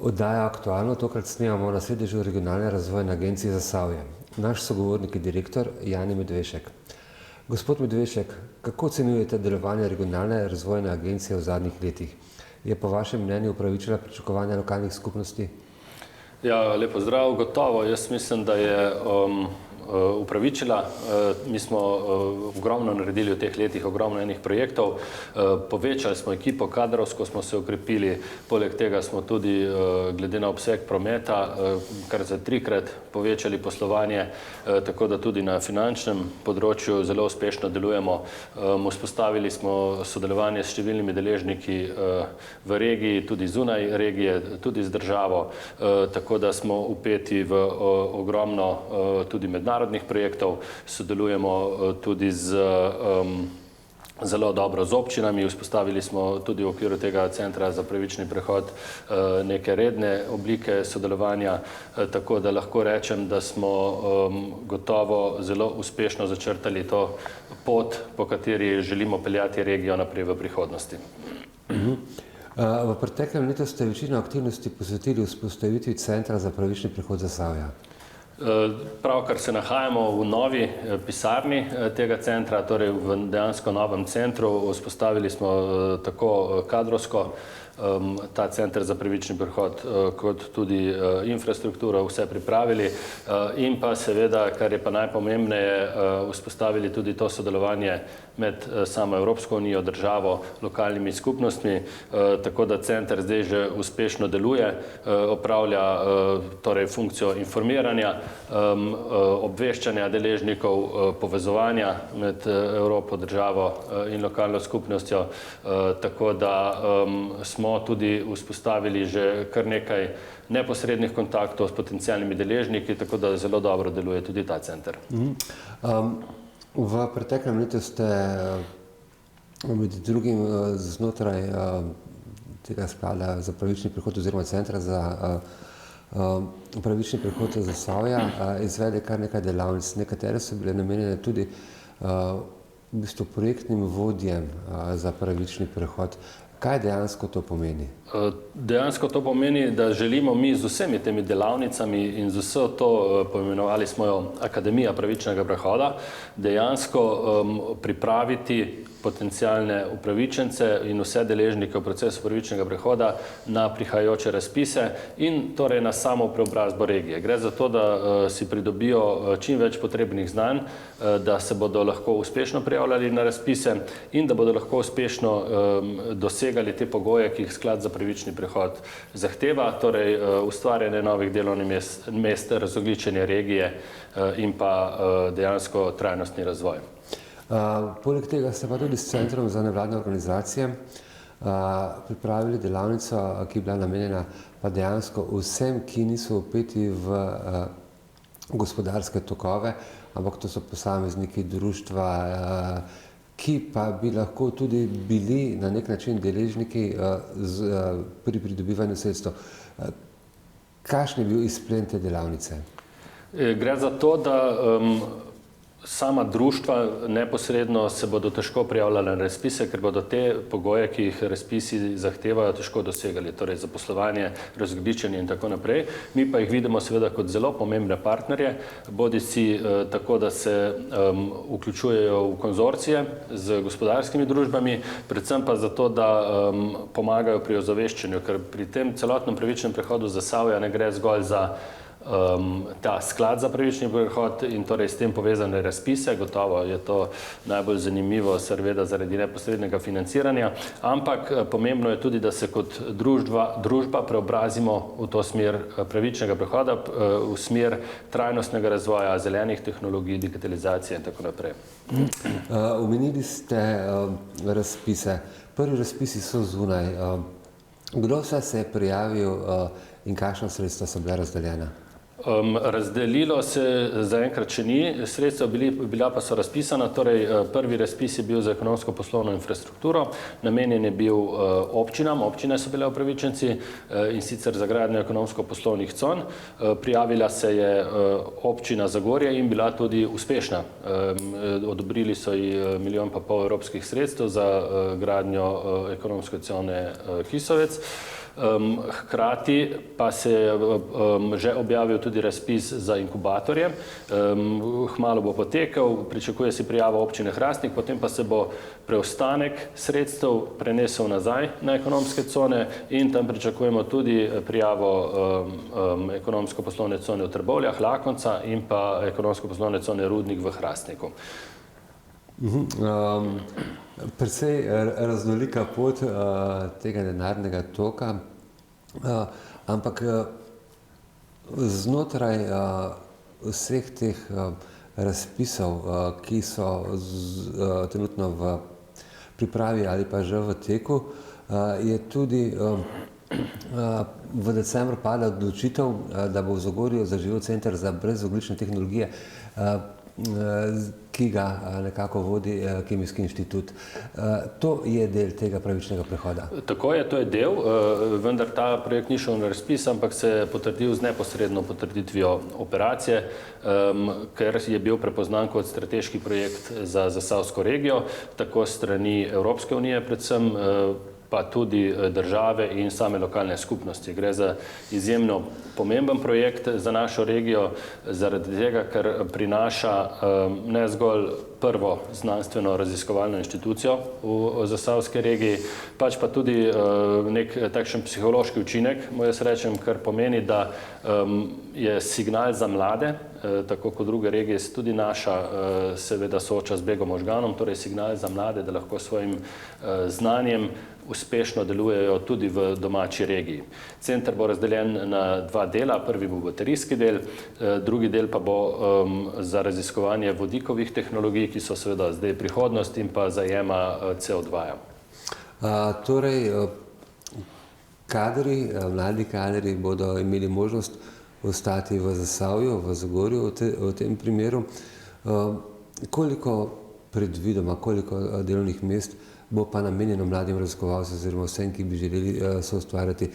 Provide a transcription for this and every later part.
Oddaja Aktualno, tokrat snemamo na sedežu Regionalne razvojne agencije Zasavje. Naš sogovornik je direktor Jani Medvešek. Gospod Medvešek, kako ocenjujete delovanje Regionalne razvojne agencije v zadnjih letih? Je po vašem mnenju upravičila pričakovanja lokalnih skupnosti? Ja, lepo zdrav, gotovo. Jaz mislim, da je upravičila. Mi smo ogromno naredili v teh letih, ogromno enih projektov. Povečali smo ekipo, kadrovsko smo se okrepili, poleg tega smo tudi glede na obseg prometa kar za 3-krat povečali poslovanje, tako da tudi na finančnem področju zelo uspešno delujemo. Vzpostavili smo sodelovanje s številnimi deležniki v regiji, tudi zunaj regije, tudi z državo, tako da smo vpeti v ogromno tudi mednarodnih projektov, sodelujemo tudi zelo dobro z občinami, vzpostavili smo tudi v okviru tega centra za pravični prehod neke redne oblike sodelovanja, tako da lahko rečem, da smo gotovo zelo uspešno začrtali to pot, po kateri želimo peljati regijo naprej v prihodnosti. V preteklem letu ste večino aktivnosti posvetili vzpostavitvi centra za pravični prehod Zasavja. Pravkar se nahajamo v novi pisarni tega centra, torej v dejansko novem centru. Vzpostavili smo tako kadrovsko ta center za pravični prehod, kot tudi infrastrukturo, vse pripravili in pa seveda, kar je pa najpomembneje, vzpostavili tudi to sodelovanje med samo Evropsko unijo, državo, lokalnimi skupnostmi, tako da center zdaj že uspešno deluje, opravlja torej funkcijo informiranja, obveščanja deležnikov, povezovanja med Evropo, državo in lokalno skupnostjo, tako da smo tudi vzpostavili že kar nekaj neposrednih kontaktov s potencialnimi deležniki, tako da zelo dobro deluje tudi ta center. V preteklem letu ste med drugim znotraj tega sklada za pravični prehod oziroma centra za pravični prehod Zasavja izvedli kar nekaj delavnic. Nekatere so bile namenjene tudi v bistvu projektnim vodjem za pravični prehod. Kaj dejansko to pomeni? Dejansko to pomeni, da želimo mi z vsemi temi delavnicami in z vso to, poimenovali smo jo Akademija pravičnega prehoda, dejansko pripraviti potencialne upravičence in vse deležnike v procesu pravičnega prehoda na prihajajoče razpise in torej na samo preobrazbo regije. Gre za to, da si pridobijo čim več potrebnih znanj, da se bodo lahko uspešno prijavljali na razpise in da bodo lahko uspešno dosegali te pogoje, ki jih sklad za pravični prehod zahteva, torej ustvarjanje novih delovnih mest, razogljičenje regije in pa dejansko trajnostni razvoj. Poleg tega ste pa tudi s Centrom za nevladne organizacije pripravili delavnico, ki je bila namenjena pa dejansko vsem, ki niso vpeti v gospodarske tokove, ampak to so posamezniki, društva, ki pa bi lahko tudi bili na nek način deležniki pri pridobivanju sredstev. Kakšen je bil izplen te delavnice? Gre za to, da sama društva neposredno se bodo težko prijavljala na razpise, ker bodo te pogoje, ki jih razpisi zahtevajo, težko dosegali, torej zaposlovanje, razogljičenje in tako naprej. Mi pa jih vidimo seveda kot zelo pomembne partnerje, bodisi tako, da se vključujejo v konzorcije z gospodarskimi družbami, predvsem pa zato, da pomagajo pri ozaveščanju, ker pri tem celotnem pravičnem prehodu Zasavja ne gre zgolj za ta sklad za pravični prehod in torej s tem povezane razpise, gotovo je to najbolj zanimivo seveda zaradi neposrednega financiranja, ampak pomembno je tudi, da se kot družba preobrazimo v to smer pravičnega prehoda, v smer trajnostnega razvoja, zelenih tehnologij, digitalizacije in tako naprej. Omenili ste razpise. Prvi razpisi so zunaj. Kdo vse se je prijavil in kakšna sredstva so bila razdeljena? Razdelilo se zaenkrat še ni, sredstva bila pa so razpisana, torej prvi razpis je bil za ekonomsko-poslovno infrastrukturo, namenjen je bil občinam, občine so bile upravičenci in sicer za gradnjo ekonomsko-poslovnih con. Prijavila se je občina Zagorje in bila tudi uspešna. Odobrili so ji 1,5 milijona evropskih sredstev za gradnjo ekonomske cone Kisovec. Hkrati pa se je že objavil tudi razpis za inkubatorje. Kmalu bo potekel, pričakuje se prijava občine Hrastnik, potem pa se bo preostanek sredstev prenesel nazaj na ekonomske cone in tam pričakujemo tudi prijavo ekonomsko-poslovne cone v Trbovljah, Lakonca in pa ekonomsko-poslovne cone Rudnik v Hrastniku. Precej raznolika pot tega denarnega toka, ampak znotraj vseh teh razpisov, ki so trenutno v pripravi ali pa že v teku, je tudi v decembru padla odločitev, da bo v Zagorju zaživel center za brezogljične tehnologije, ki ga nekako vodi Kemijski inštitut. To je del tega pravičnega prehoda. Tako je, to je del, vendar ta projekt ni šel na razpis, ampak se je potrdil z neposredno potrditvijo operacije, ker je bil prepoznan kot strateški projekt za zasavsko regijo, tako strani Evropske unije predvsem, pa tudi države in same lokalne skupnosti. Gre za izjemno pomemben projekt za našo regijo, zaradi tega, ker prinaša ne zgolj prvo znanstveno raziskovalno inštitucijo v zasavski regiji, pač pa tudi nek takšen psihološki učinek, jaz rečem, kar pomeni, da je signal za mlade, tako kot druge regije, se tudi naša seveda sooča z begom možganom, torej signal za mlade, da lahko svojim znanjem uspešno delujejo tudi v domači regiji. Center bo razdeljen na dva dela, prvi bo baterijski del, drugi del pa bo za raziskovanje vodikovih tehnologij, ki so seveda zdaj prihodnost in pa zajema CO2. Torej, mladi kadri bodo imeli možnost ostati v Zasavju, v Zagorju v tem primeru. Koliko delovnih mest bo pa namenjeno mladim raziskovalcem oziroma vsem, ki bi želeli soustvarjati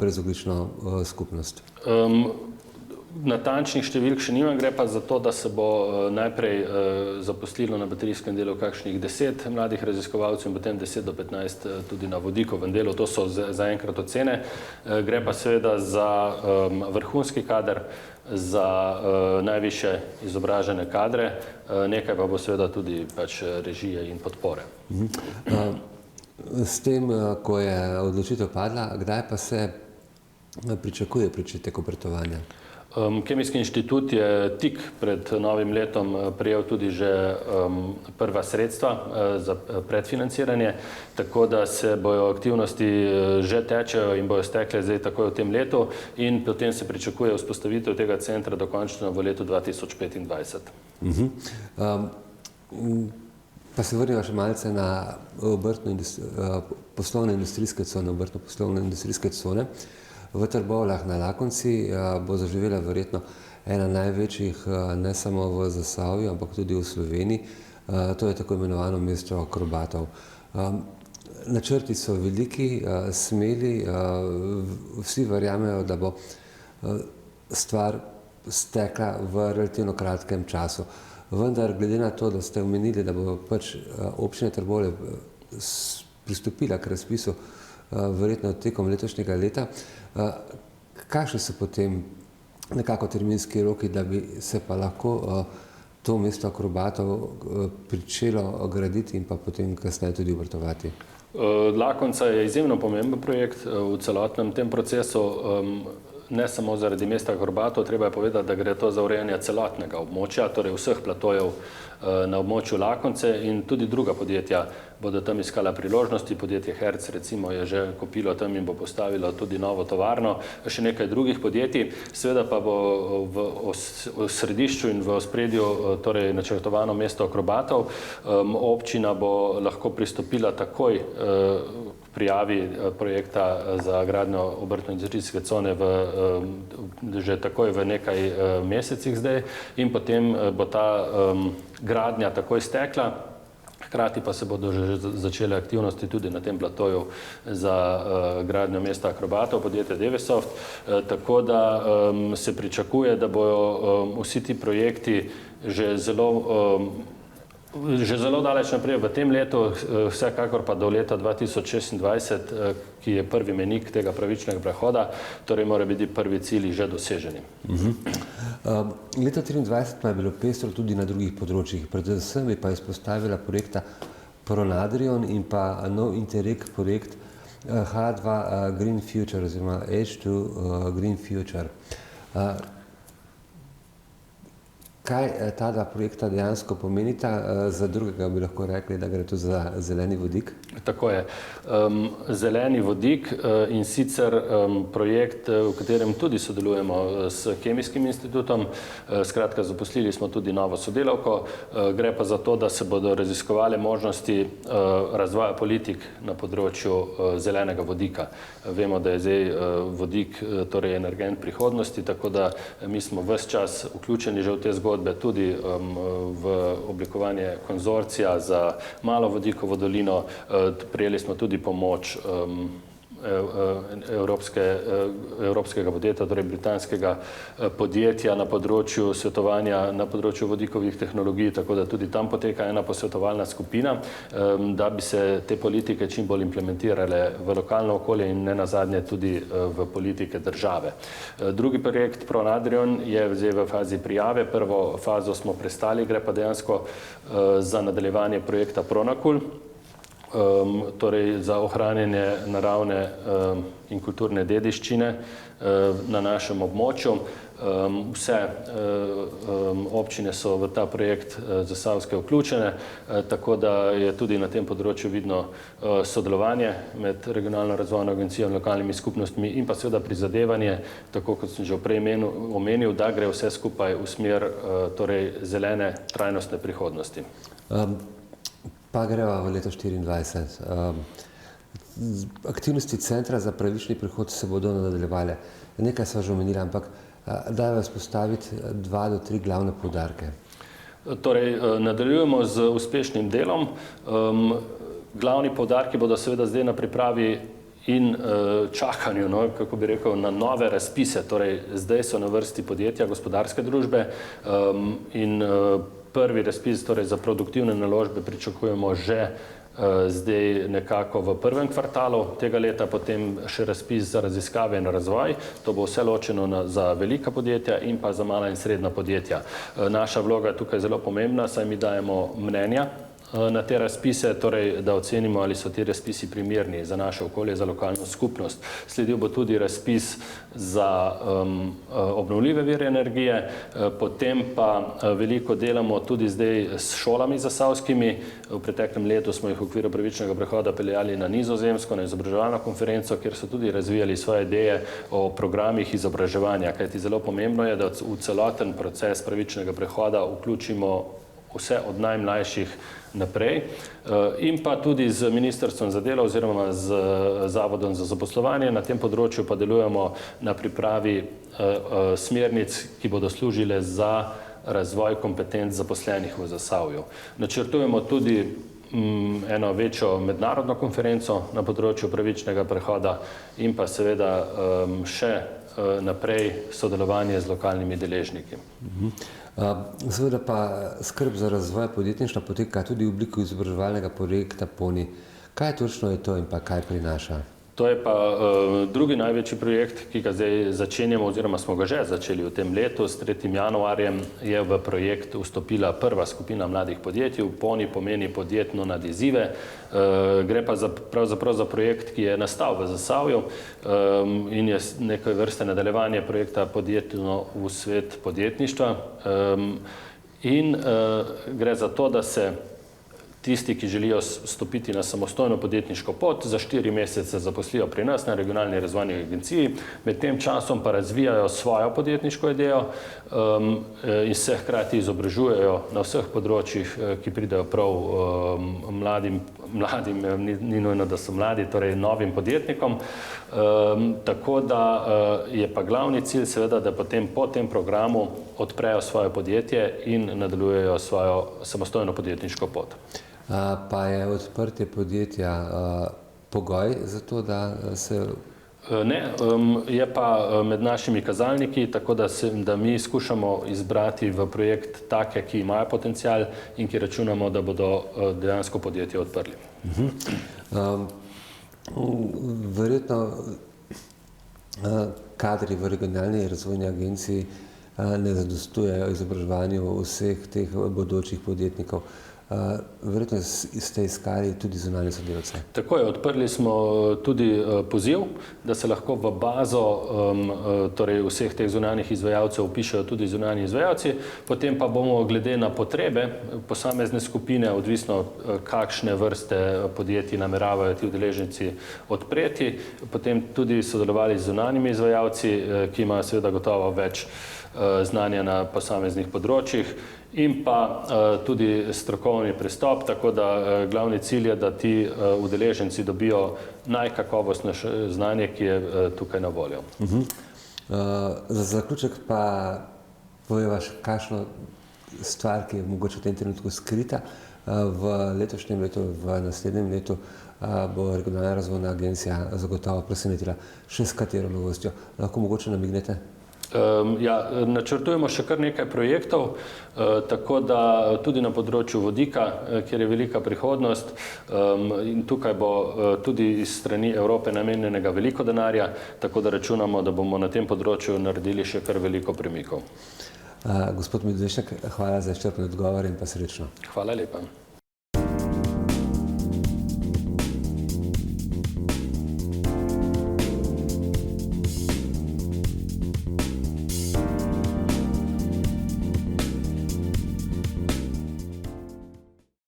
brezogljično skupnost? Natančnih številk še nimam, gre pa za to, da se bo najprej zaposlilo na baterijskem delu kakšnih 10 mladih raziskovalcev in potem 10 do 15 tudi na vodikovem delu. To so zaenkrat ocene. Gre pa seveda za vrhunski kader, za najvišje izobražene kadre, nekaj pa bo seveda tudi pač režije in podpore. S tem, ko je odločitev padla, kdaj pa se pričakuje pričetek obratovanja? Kemijski inštitut je tik pred novim letom prejel tudi že prva sredstva za predfinanciranje, tako da se bojo aktivnosti že tečejo in bojo stekle zdaj takoj v tem letu in potem se pričakuje vzpostavitev tega centra dokončno v letu 2025. Pa se vrnimo še malce na poslovne industrijske cone, obrtno-poslovne industrijske cone. V Trbovljah na Lakonci bo zaživela verjetno ena največjih ne samo v Zasavju, ampak tudi v Sloveniji. To je tako imenovano mesto akrobatov. Načrti so veliki, smeli, vsi verjamejo, da bo stvar stekla v relativno kratkem času. Vendar, glede na to, da ste omenili, da bo pač občina Trbovlje pristopila k razpisu verjetno tekom letošnjega leta, kakšni so potem nekako terminski roki, da bi se pa lahko to mesto akrobatov pričelo graditi in pa potem kasneje tudi obratovati? Lakonca je izjemno pomemben projekt v celotnem tem procesu, ne samo zaradi mesta akrobatov, treba je povedati, da gre to za urejanje celotnega območja, torej vseh platojev na območju Lakonce in tudi druga podjetja bodo tam iskala priložnosti. Podjetje Herc recimo je že kupilo tam in bo postavilo tudi novo tovarno, še nekaj drugih podjetij. Seveda pa bo v središču in v ospredju torej načrtovano mesto akrobatov. Občina bo lahko pristopila takoj prijavi projekta za gradnjo obrtno-industrijske cone že takoj v nekaj mesecih zdaj in potem bo ta gradnja takoj stekla. Hkrati pa se bodo že začele aktivnosti tudi na tem platoju za gradnjo mesta akrobatov podjetja Devesoft, tako da se pričakuje, da bojo vsi ti projekti že zelo Že zelo daleč naprej v tem letu, vsekakor pa do leta 2026, ki je prvi mejnik tega pravičnega prehoda, torej mora biti prvi cilji že doseženi. Leta 2023 pa je bilo pestro tudi na drugih področjih, predvsem je pa izpostavila projekta Pronadrion in pa nov Interreg projekt H2 Green Future oziroma H2 Green Future. Kaj ta dva projekta dejansko pomenita? Za drugega bi lahko rekli, da gre tu za zeleni vodik? Tako je. Zeleni vodik in sicer projekt, v katerem tudi sodelujemo s Kemijskim institutom. Skratka, zaposlili smo tudi novo sodelavko. Gre pa za to, da se bodo raziskovale možnosti razvoja politik na področju zelenega vodika. Vemo, da je zdaj vodik torej energent prihodnosti, tako da mi smo ves čas vključeni že v te zgodbe, tudi v oblikovanje konzorcija za malo vodikovo dolino. Prejeli smo tudi pomoč evropskega podjetja, torej britanskega podjetja na področju svetovanja na področju vodikovih tehnologij, tako da tudi tam poteka ena posvetovalna skupina, da bi se te politike čim bolj implementirale v lokalno okolje in ne nazadnje tudi v politike države. Drugi projekt Pronadrion je zdaj v fazi prijave. Prvo fazo smo prestali, gre pa dejansko za nadaljevanje projekta Pronakul, torej za ohranjanje naravne in kulturne dediščine na našem območju. Vse občine so v ta projekt zasavske vključene, tako da je tudi na tem področju vidno sodelovanje med regionalno razvojno agencijo in lokalnimi skupnostmi in pa seveda prizadevanje, tako kot sem že prej omenil, da gre vse skupaj v smer torej zelene trajnostne prihodnosti. Pa greva v leto 2024. Aktivnosti Centra za pravični prehod se bodo nadaljevale. Nekaj sva že omenila, ampak dajva izpostaviti 2 do 3 glavne poudarke. Torej, nadaljujemo z uspešnim delom. Glavni poudarki bodo seveda zdaj na pripravi in čakanju, kako bi rekel, na nove razpise. Torej, zdaj so na vrsti podjetja, gospodarske družbe in prvi razpis torej za produktivne naložbe pričakujemo že zdaj nekako v prvem kvartalu tega leta, potem še razpis za raziskave in razvoj. To bo vse ločeno za velika podjetja in pa za mala in srednja podjetja. Naša vloga je tukaj zelo pomembna, saj mi dajemo mnenja na te razpise, torej da ocenimo, ali so ti razpisi primerni za naše okolje, za lokalno skupnost. Sledil bo tudi razpis za obnovljive vire energije, potem pa veliko delamo tudi zdaj s šolami zasavskimi. V preteklem letu smo jih v okviru pravičnega prehoda peljali na Nizozemsko, na izobraževalno konferenco, kjer so tudi razvijali svoje ideje o programih izobraževanja, kajti zelo pomembno je, da v celoten proces pravičnega prehoda vključimo vse od najmlajših naprej in pa tudi z Ministrstvom za delo oziroma z Zavodom za zaposlovanje. Na tem področju pa delujemo na pripravi smernic, ki bodo služile za razvoj kompetenc zaposlenih v Zasavju. Načrtujemo tudi eno večjo mednarodno konferenco na področju pravičnega prehoda in pa seveda še naprej sodelovanje z lokalnimi deležniki. Seveda pa skrb za razvoj podjetništva poteka tudi v obliki izobraževalnega projekta PONI. Kaj točno je to in pa kaj prinaša? To je pa drugi največji projekt, ki ga zdaj začenjamo oziroma smo ga že začeli v tem letu. S 3. januarjem je v projekt vstopila prva skupina mladih podjetij. PONI pomeni podjetno nad izzive. Gre pa pravzaprav za projekt, ki je nastal v Zasavju in je nekaj vrste nadaljevanje projekta Podjetno v svet podjetništva. In gre za to, da se tisti, ki želijo stopiti na samostojno podjetniško pot, za 4 mesece zaposlijo pri nas na regionalni razvojni agenciji, med tem časom pa razvijajo svojo podjetniško idejo in se hkrati izobražujejo na vseh področjih, ki pridejo prav mladim, ni nujno, da so mladi, torej novim podjetnikom. Tako da je pa glavni cilj seveda, da potem po tem programu odprejo svoje podjetje in nadaljujejo svojo samostojno podjetniško pot. Pa je odprtje podjetja pogoj za to, da se Ne, je pa med našimi kazalniki, tako da mi skušamo izbrati v projekt take, ki imajo potencial in ki računamo, da bodo dejansko podjetje odprli. Verjetno kadri v regionalni razvojni agenciji ne zadostujejo izobraževanju vseh teh bodočih podjetnikov. Verjetno ste iskali tudi zunanje sodelavce. Tako je, odprli smo tudi poziv, da se lahko v bazo torej vseh teh zunanjih izvajalcev vpišejo tudi zunanji izvajalci, potem pa bomo glede na potrebe posamezne skupine, odvisno kakšne vrste podjetij nameravajo ti udeleženci odpreti, potem tudi sodelovali z zunanjimi izvajalci, ki imajo seveda gotovo več znanja na posameznih področjih in pa tudi strokovni pristop, tako da glavni cilj je, da ti udeleženci dobijo najkakovostnejše znanje, ki je tukaj na voljo. Za zaključek pa poveva še kakšno stvar, ki je mogoče v tem trenutku skrita. V letošnjem letu, v naslednjem letu bo Regionalna razvojna agencija zagotovo presenetila še s katero novostjo. Lahko mogoče namignete? Ja, načrtujemo še kar nekaj projektov, tako da tudi na področju vodika, kjer je velika prihodnost, in tukaj bo tudi iz strani Evrope namenjenega veliko denarja, tako da računamo, da bomo na tem področju naredili še kar veliko premikov. Gospod Medvešček, hvala za izčrpen odgovor in pa srečno. Hvala lepa.